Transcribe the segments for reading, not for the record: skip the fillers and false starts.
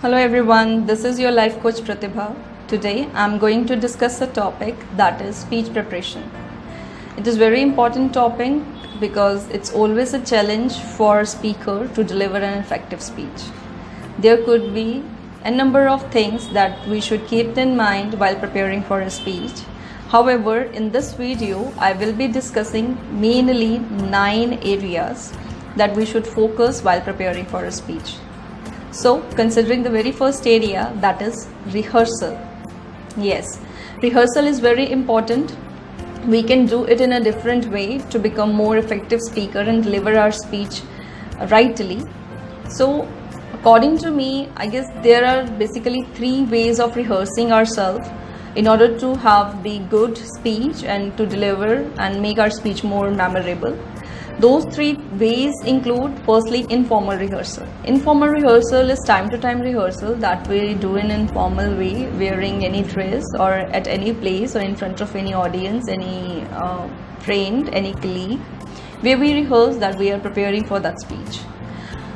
Hello everyone, this is your life coach Pratibha. Today I'm going to discuss a topic that is speech preparation. It is very important topic because it's always a challenge for a speaker to deliver an effective speech. There could be a number of things that we should keep in mind while preparing for a speech. However, in this video I will be discussing mainly 9 areas that we should focus while preparing for a speech. So, considering the very first area, that is rehearsal. Yes, rehearsal is very important. We can do it in a different way to become more effective speaker and deliver our speech rightly. So, according to me, I guess there are basically 3 ways of rehearsing ourselves in order to have the good speech and to deliver and make our speech more memorable. Those 3 ways include, firstly, informal rehearsal. Informal rehearsal is time to time rehearsal that we do in an informal way, wearing any dress or at any place or in front of any audience, any friend, any colleague, where we rehearse that we are preparing for that speech.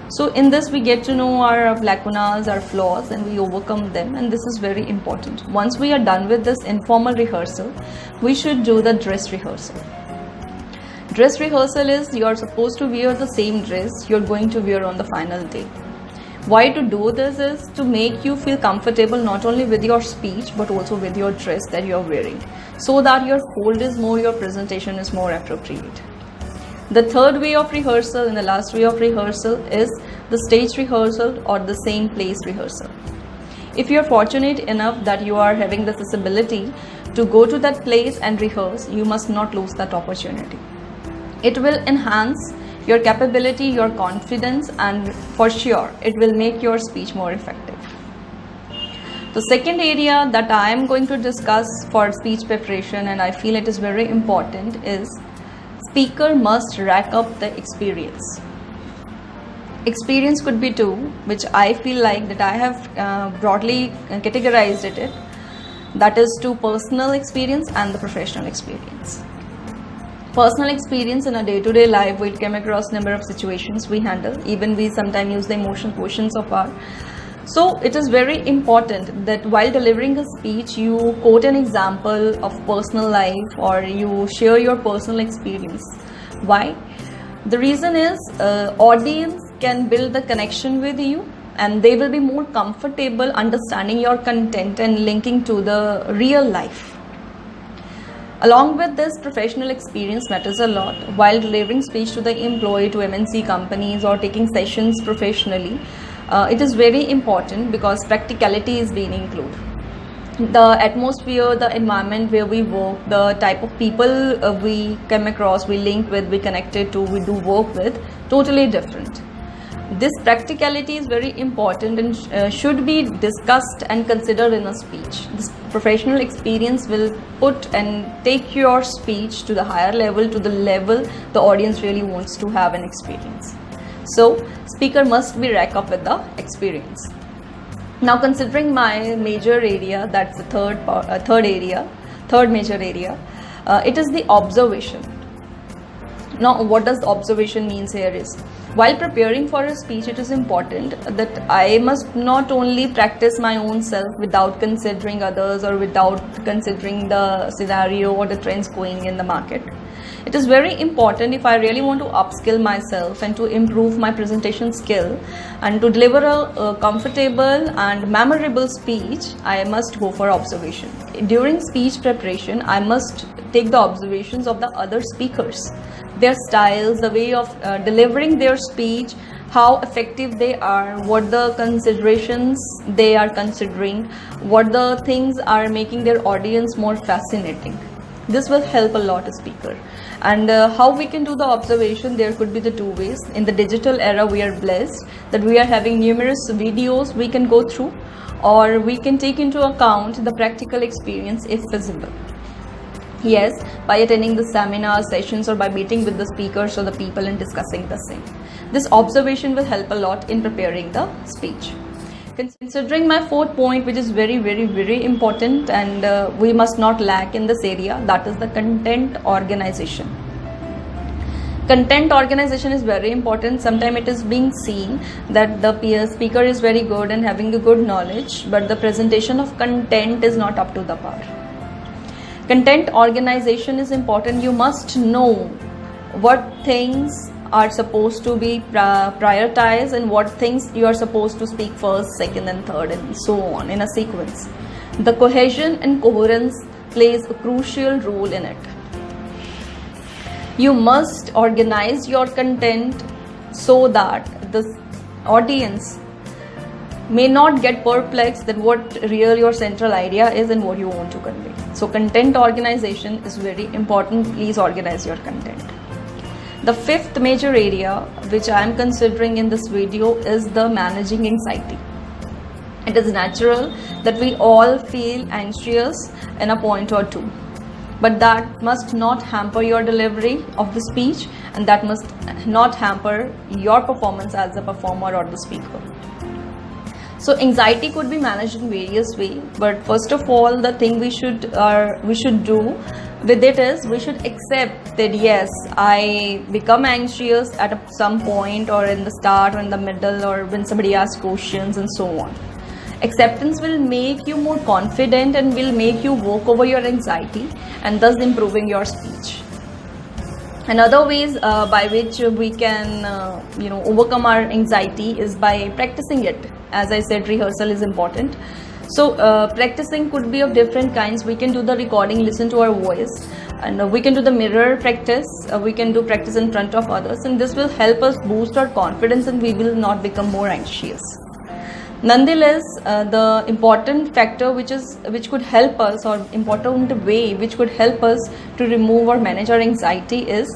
So in this we get to know our lacunas, our flaws, and we overcome them, and this is very important. Once we are done with this informal rehearsal, we should do the dress rehearsal. Dress rehearsal is you are supposed to wear the same dress you're going to wear on the final day. Why to do this is to make you feel comfortable not only with your speech but also with your dress that you're wearing, so that your fold is more, your presentation is more appropriate. The third way of rehearsal and the last way of rehearsal is the stage rehearsal or the same place rehearsal. If you're fortunate enough that you are having this ability to go to that place and rehearse, you must not lose that opportunity. It will enhance your capability, your confidence, and for sure it will make your speech more effective. The second area that I am going to discuss for speech preparation, and I feel it is very important, is speaker must rack up the experience. Experience could be 2, which I feel like that I have broadly categorized it. That is 2 personal experience and the professional experience. Personal experience in a day-to-day life, we'll come across number of situations we handle. Even we sometimes use the emotion quotients of our. So it is very important that while delivering a speech, you quote an example of personal life or you share your personal experience. Why? The reason is audience can build the connection with you and they will be more comfortable understanding your content and linking to the real life. Along with this, professional experience matters a lot. While delivering speech to the employee, to MNC companies or taking sessions professionally, it is very important because practicality is being included. The atmosphere, the environment where we work, the type of people we come across, we link with, we connected to, we do work with, totally different. This practicality is very important and should be discussed and considered in a speech. This professional experience will put and take your speech to the higher level, to the level the audience really wants to have an experience. So, speaker must be rack up with the experience. Now, considering my major area, that's the third major area, it is the observation. Now, what does observation means here is, while preparing for a speech, it is important that I must not only practice my own self without considering others or without considering the scenario or the trends going in the market. It is very important if I really want to upskill myself and to improve my presentation skill and to deliver a comfortable and memorable speech, I must go for observation. During speech preparation, I must take the observations of the other speakers, their styles, the way of delivering their speech, how effective they are, what the considerations they are considering, what the things are making their audience more fascinating. This will help a lot a speaker. And how we can do the observation, there could be the 2 ways. In the digital era, we are blessed that we are having numerous videos we can go through, or we can take into account the practical experience if feasible. Yes, by attending the seminar sessions or by meeting with the speakers or the people and discussing the same. This observation will help a lot in preparing the speech. Considering my 4th point, which is very important and we must not lack in this area, that is the content organization. Content organization is very important. Sometimes it is being seen that the peer speaker is very good and having a good knowledge, but the presentation of content is not up to the par. Content organization is important. You must know what things are supposed to be prioritized and what things you are supposed to speak first, second and third and so on in a sequence. The cohesion and coherence plays a crucial role in it. You must organize your content so that the audience may not get perplexed that what real your central idea is and what you want to convey. So content organization is very important. Please organize your content. The fifth major area which I am considering in this video is the managing anxiety. It is natural that we all feel anxious in a point or two, but that must not hamper your delivery of the speech, and that must not hamper your performance as a performer or the speaker. So anxiety could be managed in various ways, but first of all, the thing we should do with it is we should accept that yes, I become anxious at some point, or in the start or in the middle, or when somebody asks questions and so on. Acceptance will make you more confident and will make you walk over your anxiety and thus improving your speech. Another ways by which we can overcome our anxiety is by practicing it. As I said, rehearsal is important. So practicing could be of different kinds. We can do the recording, listen to our voice, and we can do the mirror practice. We can do practice in front of others, and this will help us boost our confidence and we will not become more anxious. Nonetheless, the important factor which could help us, or important way which could help us to remove or manage our anxiety is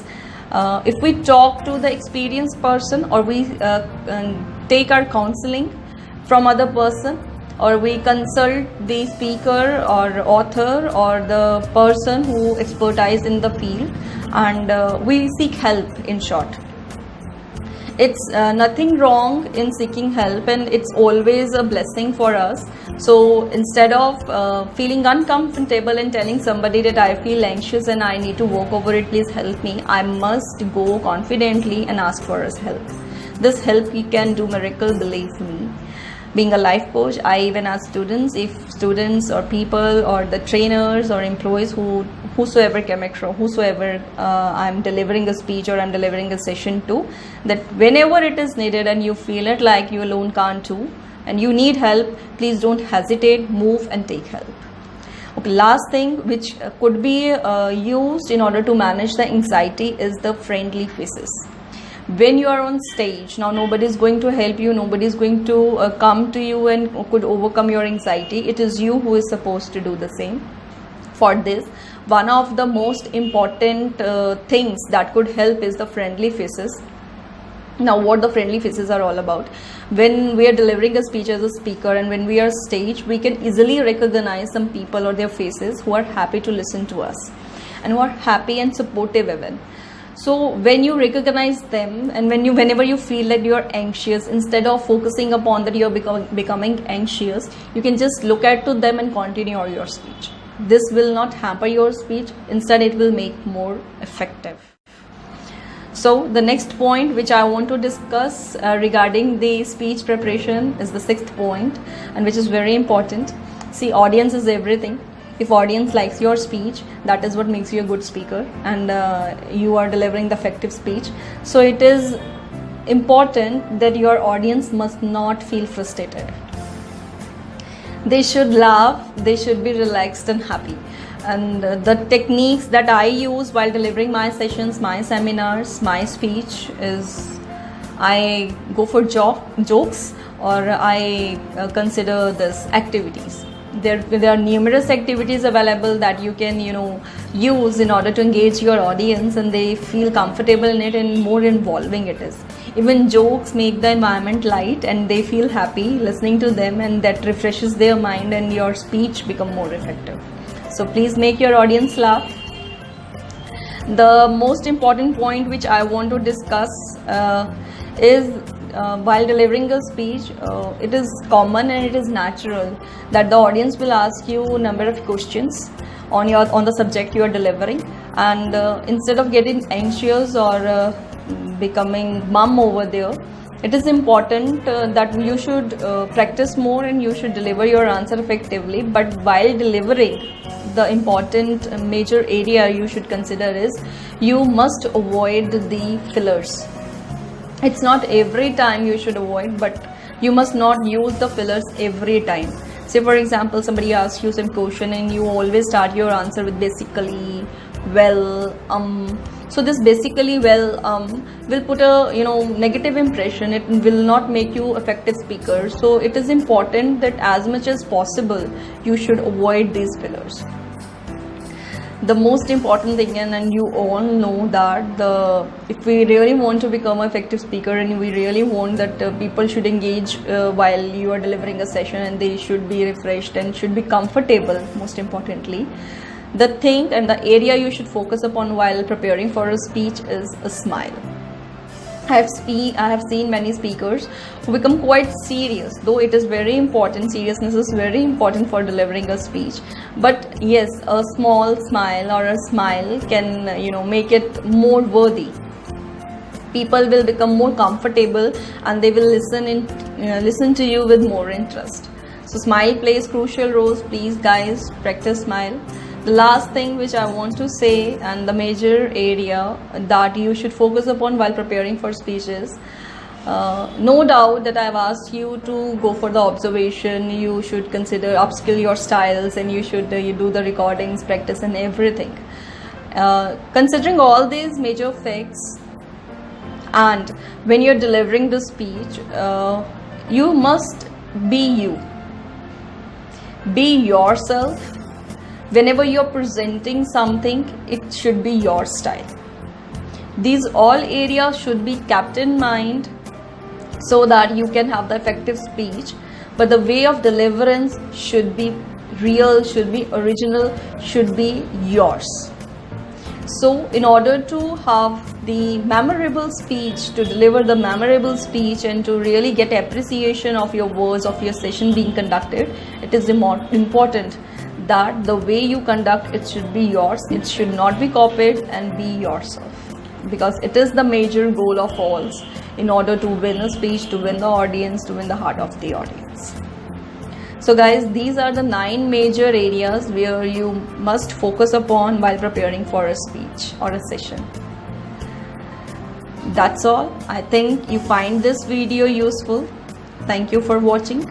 if we talk to the experienced person, or we take our counseling from other person, or we consult the speaker or author or the person who expertise in the field, and we seek help, in short. It's nothing wrong in seeking help, and it's always a blessing for us. So instead of feeling uncomfortable and telling somebody that I feel anxious and I need to walk over it, please help me, I must go confidently and ask for his help. This help he can do miracle, believe me. Being a life coach, I even ask students, if students or people or the trainers or employees whosoever came across, whosoever I'm delivering a speech or I'm delivering a session to, that whenever it is needed and you feel it like you alone can't do and you need help, please don't hesitate, move and take help. Okay, last thing which could be used in order to manage the anxiety is the friendly faces. When you are on stage, now nobody is going to help you, nobody is going to come to you and could overcome your anxiety. It is you who is supposed to do the same. For this, one of the most important things that could help is the friendly faces. Now, what the friendly faces are all about? When we are delivering a speech as a speaker and when we are stage, we can easily recognize some people or their faces who are happy to listen to us and who are happy and supportive even. So when you recognize them, and whenever you feel that you are anxious, instead of focusing upon that you are becoming anxious, you can just look at to them and continue your speech. This will not hamper your speech, instead it will make more effective. So the next point which I want to discuss regarding the speech preparation is the sixth point, and which is very important. See, audience is everything. If audience likes your speech, that is what makes you a good speaker, and you are delivering the effective speech. So it is important that your audience must not feel frustrated. They should laugh, they should be relaxed and happy. And the techniques that I use while delivering my sessions, my seminars, my speech is I go for jokes, or I consider this activities. There are numerous activities available that you can use in order to engage your audience and they feel comfortable in it and more involving it is. Even jokes make the environment light and they feel happy listening to them, and that refreshes their mind and your speech become more effective. So please make your audience laugh. The most important point which I want to discuss is while delivering a speech, it is common and it is natural that the audience will ask you a number of questions. on the subject you are delivering, and instead of getting anxious or becoming mum over there, it is important that you should practice more and you should deliver your answer effectively. But while delivering, the important major area you should consider is you must avoid the fillers. It's not every time you should avoid, but you must not use the fillers every time. Say for example, somebody asks you some question and you always start your answer with basically, well, so this basically, well, will put a negative impression. It will not make you effective speaker. So it is important that as much as possible you should avoid these fillers. The most important thing, and you all know that if we really want to become an effective speaker and we really want that people should engage while you are delivering a session, and they should be refreshed and should be comfortable, most importantly, the thing and the area you should focus upon while preparing for a speech is a smile. I have seen many speakers who become quite serious, though it is very important. Seriousness is very important for delivering a speech. But yes, a small smile or a smile can make it more worthy. People will become more comfortable and they will listen to you with more interest. So smile plays crucial roles. Please guys, practice smile. The last thing which I want to say, and the major area that you should focus upon while preparing for speeches, no doubt that I've asked you to go for the observation, you should consider upskill your styles, and you should you do the recordings, practice and everything. Considering all these major facts, and when you're delivering the speech, you must be you. Be yourself. Whenever you're presenting something, it should be your style. These all areas should be kept in mind so that you can have the effective speech. But the way of deliverance should be real, should be original, should be yours. So in order to have the memorable speech, to deliver the memorable speech and to really get appreciation of your words, of your session being conducted, it is important that the way you conduct it should be yours. It should not be copied, and be yourself, because it is the major goal of all in order to win a speech, to win the audience, to win the heart of the audience. So guys, these are the 9 major areas where you must focus upon while preparing for a speech or a session. That's all. I think you find this video useful. Thank you for watching.